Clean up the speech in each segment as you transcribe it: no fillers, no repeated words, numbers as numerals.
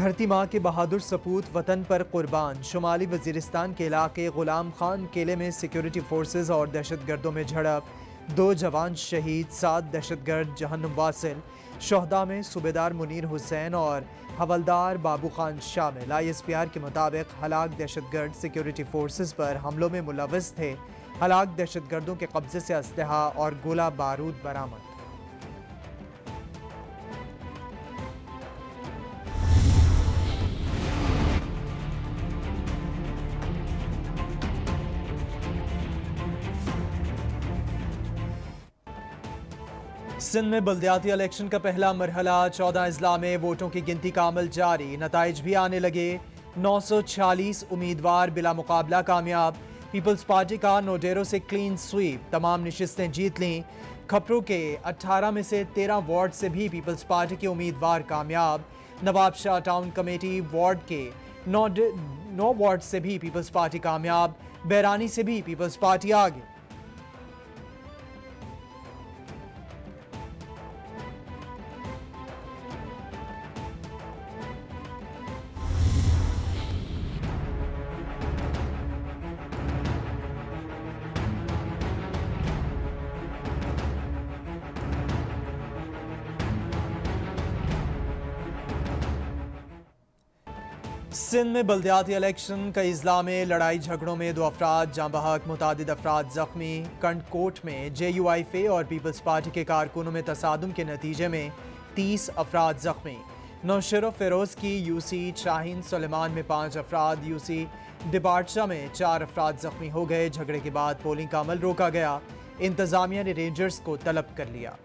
धरती माँ के बहादुर सपूत वतन पर कुर्बान। शुमाली वजीरिस्तान के इलाके गुलाम खान किले में सिक्योरिटी फोर्सेस और दहशतगर्दों में झड़प, 2 जवान शहीद, 7 दहशतगर्द जहन्नुम वासिल। शोहदा में सूबेदार मुनीर हुसैन और हवलदार बाबू खान शामिल। ISPR के मुताबिक हलाक दहशतगर्द सिक्योरिटी फोर्सेस पर हमलों में मुलव्वस थे। हलाक दहशतगर्दों के कब्जे से असलहा और गोला बारूद बरामद। सिंध में बल्दियाती इलेक्शन का पहला मरहला, 14 अजला में वोटों की गिनती का अमल जारी। नताइज भी आने लगे। 946 उम्मीदवार बिला मुकाबला कामयाब। पीपल्स पार्टी का नोडेरो से क्लीन स्वीप, तमाम नशिस्तें जीत लीं। खपरों के 18 में से 13 वार्ड से भी पीपल्स पार्टी के उम्मीदवार कामयाब। नवाबशाह टाउन कमेटी वार्ड के 9 वार्ड से भी पीपल्स पार्टी कामयाब। बैरानी से भी पीपल्स पार्टी आगे। सिंध में बल्दियाती इलेक्शन कई अजला में लड़ाई झगड़ों में 2 अफराद जाँ बहक, मुतादिद अफराद जख्मी। कंडकोट में JUIFA और पीपल्स पार्टी के कारकुनों में तसादुम के नतीजे में 30 अफराद जख्मी। नौशेरो फिरोज की UC शाहीन सुलेमान में 5 अफराद, UC डिबार्चा में 4 अफराद जख्मी हो गए। झगड़े के बाद पोलिंग का अमल रोका गया। इंतजामिया ने रेंजर्स को तलब कर लिया।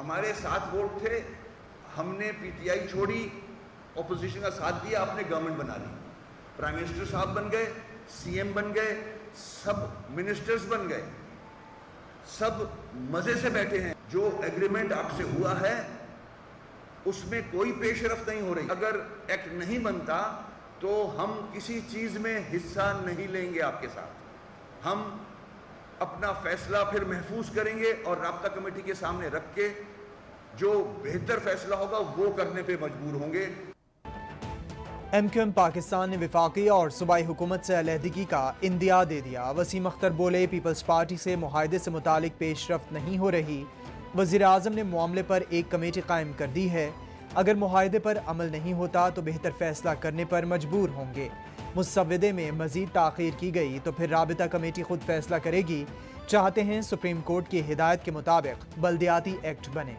हमारे 7 वोट थे, हमने PTI छोड़ी, ऑपोजिशन का साथ दिया, आपने गवर्नमेंट बना ली। प्राइम मिनिस्टर साहब बन गए, CM बन गए, सब मिनिस्टर्स बन गए, सब मजे से बैठे हैं। जो एग्रीमेंट आपसे हुआ है उसमें कोई पेशरफ नहीं हो रही। अगर एक्ट नहीं बनता तो हम किसी चीज में हिस्सा नहीं लेंगे आपके साथ। हम अपना फैसला फिर महफूज करेंगे और राब्ता कमेटी के सामने रख के जो बेहतर फैसला होगा वो करने पे मजबूर होंगे। MQM पाकिस्तान ने विफाकी और सूबाई हुकूमत से अलहदगी का इंदिया दे दिया। वसीम अख्तर बोले, पीपल्स पार्टी से मुआहदे से मुतालिक पेशरफ्त नहीं हो रही। वज़ीर आज़म ने मामले पर एक कमेटी कायम कर दी है। अगर मुआहदे पर अमल नहीं होता तो बेहतर फैसला करने पर मजबूर होंगे। मुसव्वदे में मजीद ताख़ीर की गई तो फिर राबिता कमेटी खुद फैसला करेगी। चाहते हैं सुप्रीम कोर्ट की हिदायत के मुताबिक बल्दियाती एक्ट बने।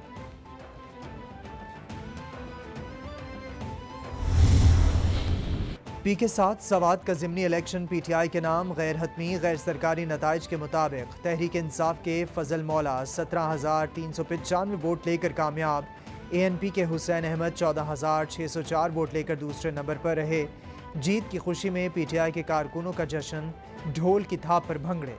पी के साथ सवात का ज़िमनी इलेक्शन PTI के नाम गैर हतमी गैर सरकारी नताइज के मुताबिक तहरीक इंसाफ के फजल मौला 17,395 वोट लेकर कामयाब। ANP के हुसैन अहमद 14,604 वोट लेकर दूसरे नंबर पर रहे। जीत की खुशी में PTI के कारकुनों का जश्न, ढोल की थाप पर भंगड़े।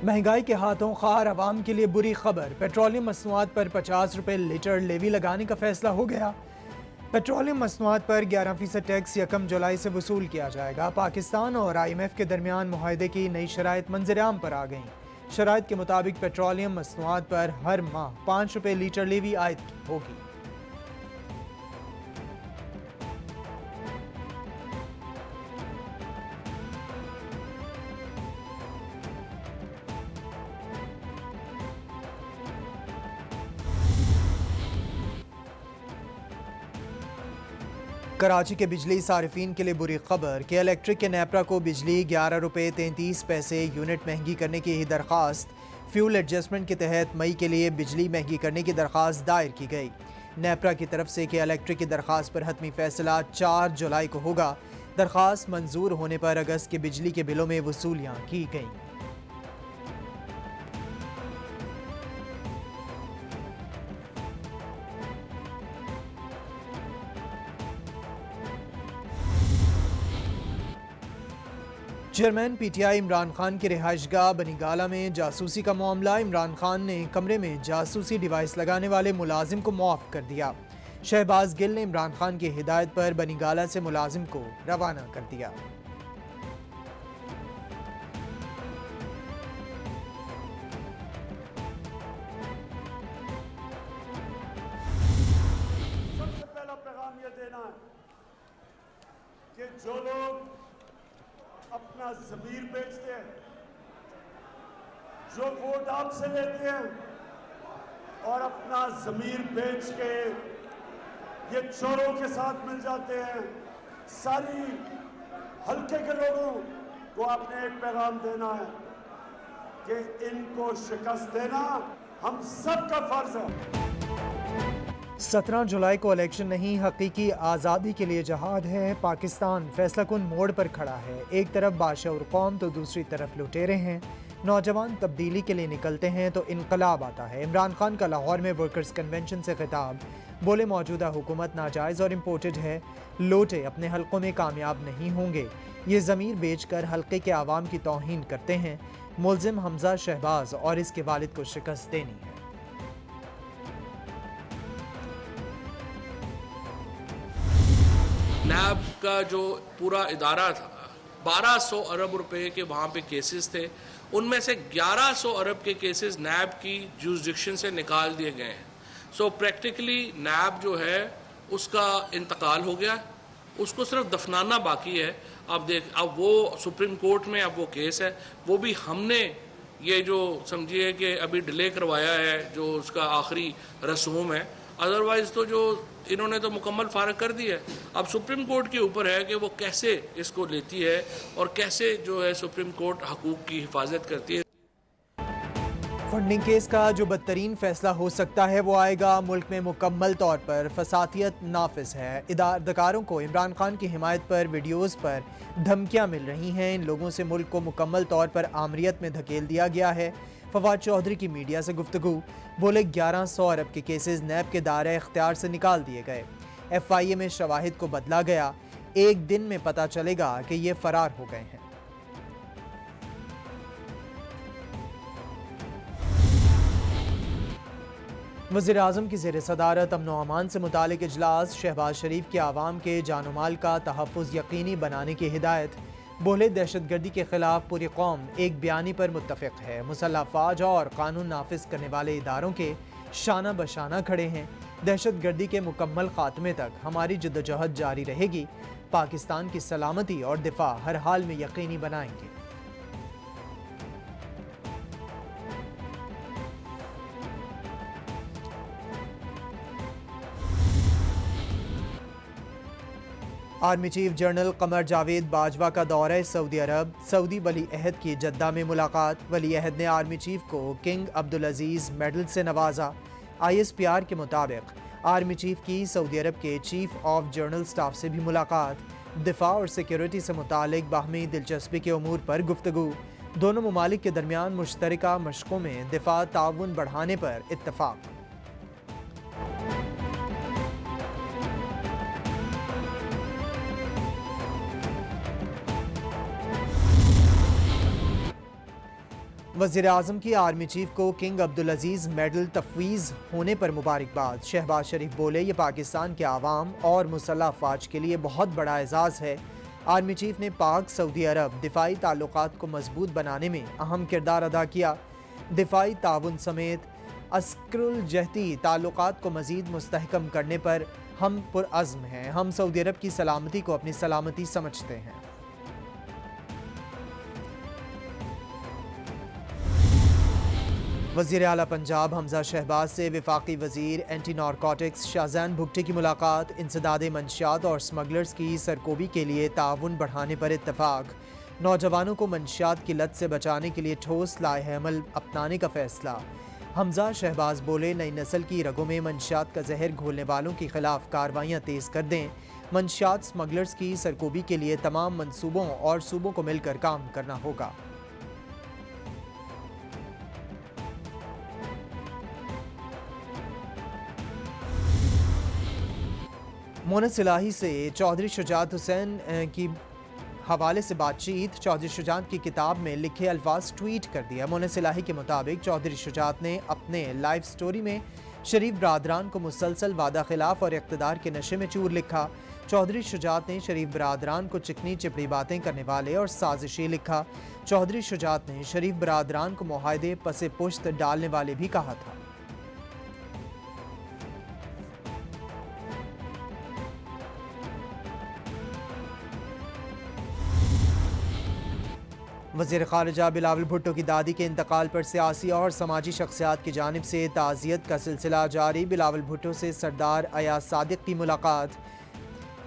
महंगाई के हाथों खार अवाम के लिए बुरी खबर। पेट्रोलियम मसनूआत पर 50 रुपये लीटर लेवी लगाने का फैसला हो गया। पेट्रोलियम मसनूआत पर 11% टैक्स 1 जुलाई से वसूल किया जाएगा। पाकिस्तान और IMF के दरमियान मुआहदे की नई शराइत मंजरेआम पर आ गई। शराइत के मुताबिक पेट्रोलियम मसनूआत पर हर माह 5 रुपये लीटर लेवी आयद होगी। कराची के बिजली सारिफीन के लिए बुरी खबर कि इलेक्ट्रिक के नेपरा को बिजली 11 रुपये 33 पैसे यूनिट महंगी करने की दरख्वास्त। फ्यूल एडजस्टमेंट के तहत मई के लिए बिजली महंगी करने की दरख्वास्त दायर की गई। नेपरा की तरफ से कि इलेक्ट्रिक की दरख्वास्त पर हतमी फैसला 4 जुलाई को होगा। दरख्वास्त मंजूर होने पर अगस्त के बिजली के बिलों में वसूलियाँ की गईं। चेयरमैन पीटीआई इमरान खान की रिहाइशगाह बनीगाला में जासूसी का मामला। इमरान खान ने कमरे में जासूसी डिवाइस लगाने वाले मुलाजिम को मुआफ कर दिया। शहबाज गिल ने इमरान खान की हिदायत पर बनीगाला से मुलाजिम को रवाना कर दिया। सबसे पहला पैगाम यह देना है कि जो लोग अपना ज़मीर बेचते हैं, जो वोट आपसे लेते हैं और अपना ज़मीर बेच के ये चोरों के साथ मिल जाते हैं, सारी हल्के के लोगों को आपने एक पैगाम देना है कि इनको शिकस्त देना हम सबका फर्ज है। 17 जुलाई को इलेक्शन नहीं, हकीकी आज़ादी के लिए जहाद है। पाकिस्तान फैसलाकुन मोड़ पर खड़ा है। एक तरफ बाशऊर कौम तो दूसरी तरफ लुटेरे हैं। नौजवान तब्दीली के लिए निकलते हैं तो इनकलाब आता है। इमरान खान का लाहौर में वर्कर्स कन्वेंशन से खिताब। बोले मौजूदा हुकूमत नाजायज़ और इम्पोर्टेड है। लोटे अपने हलकों में कामयाब नहीं होंगे। ये ज़मीर बेचकर हल्के के आवाम की तौहीन करते हैं। मुल्ज़िम हमजा शहबाज और इसके वालिद को शिकस्त देनी है। नैब का जो पूरा इदारा था, 1200 अरब रुपए के वहाँ पे केसेस थे। उनमें से 1100 अरब के केसेस नैब की जुरिस्डिक्शन से निकाल दिए गए हैं। सो प्रैक्टिकली नैब जो है उसका इंतकाल हो गया, उसको सिर्फ दफनाना बाकी है। अब वो सुप्रीम कोर्ट में अब वो केस है, वो भी हमने ये जो समझिए कि अभी डिले करवाया है, जो उसका आखिरी रसूम है। अदरवाइज़ तो जो इन्होंने तो मुकम्मल फारग कर दी है। अब सुप्रीम कोर्ट के ऊपर है कि वो कैसे इसको लेती है और कैसे जो है सुप्रीम कोर्ट हकूक़ की हिफाजत करती है। फंडिंग केस का जो बदतरीन फैसला हो सकता है वो आएगा। मुल्क में मुकम्मल तौर पर फसादियत नाफिज है। इदारकारों को इमरान खान की हिमायत पर वीडियोज़ पर धमकियाँ मिल रही हैं। इन लोगों से मुल्क को मुकम्मल तौर पर आमरीत में धकेल दिया गया है। फवाद चौधरी की मीडिया से गुफ्तगू। बोले 1100 अरब के केसेस नैब के दायरे इख्तियार से निकाल दिए गए। FIA में शवाहिद को बदला गया। एक दिन में पता चलेगा कि ये फरार हो गए हैं। वज़ीर-ए-आज़म की ज़ेर सदारत अमन व अमान से मुतालिक इजलास। शहबाज शरीफ के आवाम के जान माल का तहफ़्फ़ुज़ यकीनी बनाने की हिदायत। बोले दहशतगर्दी के खिलाफ पूरी कौम एक बयानी पर मुत्तफ़िक़ है। मुसल्लह फ़ौज और कानून नाफिज करने वाले इदारों के शाना बशाना खड़े हैं। दहशतगर्दी के मुकम्मल खात्मे तक हमारी जद्दोजहद जारी रहेगी। पाकिस्तान की सलामती और दिफा हर हाल में यकीनी बनाएंगे। Army chief general Qamar Javed Bajwa का दौरा सऊदी अरब। सऊदी वली अहद की जद्दा में मुलाकात। वली अहद ने आर्मी चीफ को किंग अब्दुल अजीज़ मेडल से नवाजा। ISPR के मुताबिक आर्मी चीफ की सऊदी अरब के चीफ ऑफ जनरल स्टाफ से भी मुलाकात। दिफा और सिक्योरिटी से मुतालिक बाहमी दिलचस्पी के उमूर पर गुफ्तगू। दोनों ममालिक के दरमियान मुश्तरका मशकों में दिफा ताउन बढ़ाने पर इत्तफाक। वज़ीर-ए-आज़म की आर्मी चीफ को किंग अब्दुल अजीज़ मेडल तफवीज़ होने पर मुबारकबाद। शहबाज शरीफ बोले ये पाकिस्तान के आवाम और मुसल्लह अफ़वाज के लिए बहुत बड़ा एजाज़ है। आर्मी चीफ ने पाक सऊदी अरब दिफाई ताल्लुकात को मजबूत बनाने में अहम किरदार अदा किया। दिफाई ताउन समेत अस्करुल जहती ताल्लुकात को मज़ीद मुस्तहकम करने पर हम पुरअज़्म हैं। हम सऊदी अरब की सलामती को अपनी सलामती समझते हैं। वज़ीर आला पंजाब हमजा शहबाज से वफाकी वज़ीर एंटी नारकोटिक्स शाहजहान भुगटे की मुलाकात। इंसदाद मंशियात और स्मगलर्स की सरकोबी के लिए ताउन बढ़ाने पर इत्तफाक। नौजवानों को मंशियात की लत से बचाने के लिए ठोस लाए अमल अपनाने का फैसला। हमजा शहबाज बोले नई नस्ल की रगों में मंशियात का जहर घोलने वालों के खिलाफ कार्रवाइयाँ तेज़ कर दें। मंशियात स्मगलर्स की सरकोबी के लिए तमाम मनसूबों और सूबों को मिलकर काम करना होगा। मोहन सिलाही से चौधरी शुजात हुसैन की हवाले से बातचीत, चौधरी शुजात की किताब में लिखे अल्फाज ट्वीट कर दिया। मोनिस इलाही के मुताबिक चौधरी शुजात ने अपने लाइफ स्टोरी में शरीफ बरादरान को मुसलसल वादा खिलाफ और इक़्तिदार के नशे में चूर लिखा। चौधरी शुजात ने शरीफ बरादरान को चिकनी चिपड़ी बातें करने वाले और साजिशी लिखा। चौधरी शुजात ने शरीफ बरादरान को मुआहदे पसे पुश्त डालने वाले भी कहा था। वज़ीर ख़ारिजा बिलावल भुट्टो की दादी के इंतकाल पर सियासी और समाजी शख्सियात की जानिब से ताज़ियत का सिलसिला जारी। बिलावल भुट्टो से सरदार अयाज सादिक की मुलाकात।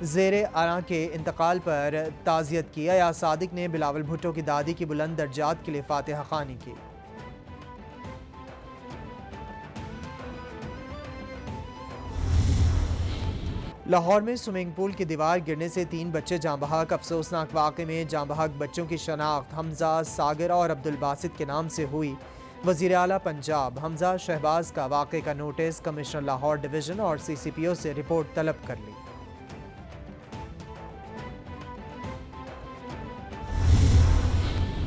ज़ेरे आरा के इंतकाल पर ताज़ियत की। अयाज सादिक ने बिलावल भुट्टो की दादी की बुलंद दर्जात के लिए फातिहा ख़ानी की। लाहौर में स्विमिंग पूल की दीवार गिरने से 3 बच्चे जाँ बहक। अफसोसनाक वाक़े में जाँ बहक बच्चों की शनाख्त हमजा, सागर और अब्दुल बासित के नाम से हुई। वज़ीर आला पंजाब हमजा शहबाज का वाक़े का नोटिस कमिश्नर लाहौर डिवीज़न और CCPO से रिपोर्ट तलब कर ली।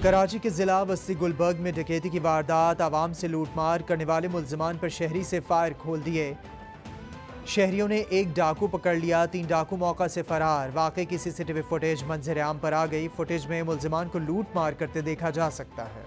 कराची के ज़िला बस्ती गुलबर्ग में डकैती की वारदात। आवाम से लूटमार करने वाले मुल्ज़िमान पर शहरी से फायर खोल दिए। शहरियों ने 1 डाकू पकड़ लिया, 3 डाकू मौका से फरार। वाक़े की CCTV फुटेज मंजर आम पर आ गई। फुटेज में मुल्ज़िमान को लूट मार करते देखा जा सकता है।